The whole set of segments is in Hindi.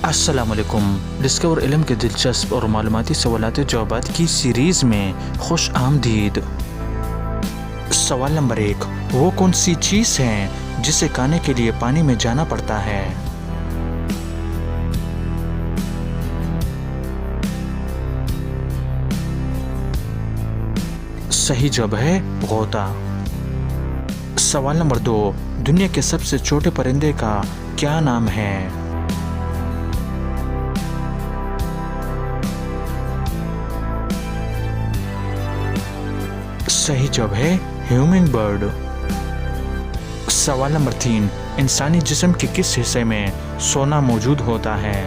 अस्सलामुअलैकुम। डिस्कवर इल्म के दिलचस्प और मालूमाती सवालात जवाबात की सीरीज़ में खुश आमदीद। सवाल नंबर 1, वो कौन सी चीज़ है जिसे खाने के लिए पानी में जाना पड़ता है? सही जवाब है गौता। सवाल नंबर 2, दुनिया के सबसे छोटे परिंदे का क्या नाम है? सही जवाब है ह्यूमिंग बर्ड। सवाल नंबर 3, इंसानी जिस्म के किस हिस्से में सोना मौजूद होता है?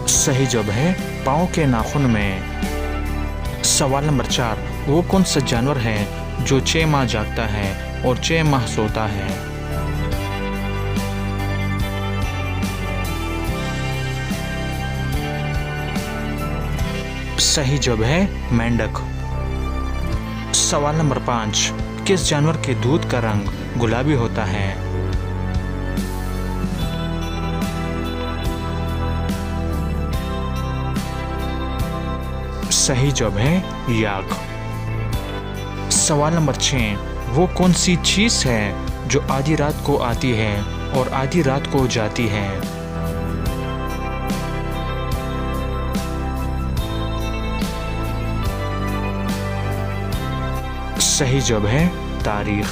सही जवाब है पाँव के नाखून में। सवाल नंबर 4, वो कौन सा जानवर है जो 6 माह जागता है और 6 माह सोता है? सही जवाब है मेंढक। सवाल नंबर 5, किस जानवर के दूध का रंग गुलाबी होता है? सही जवाब है याक। सवाल नंबर 6, वो कौन सी चीज है जो आधी रात को आती है और आधी रात को जाती है? सही जवाब है तारीख।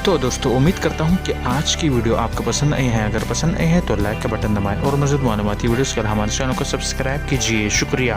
तो दोस्तों, उम्मीद करता हूँ कि आज की वीडियो आपको पसंद आई है। अगर पसंद आई है तो लाइक का बटन दबाएं और मज़ीद मालूमाती वीडियोस के लिए हमारे चैनल को सब्सक्राइब कीजिए। शुक्रिया।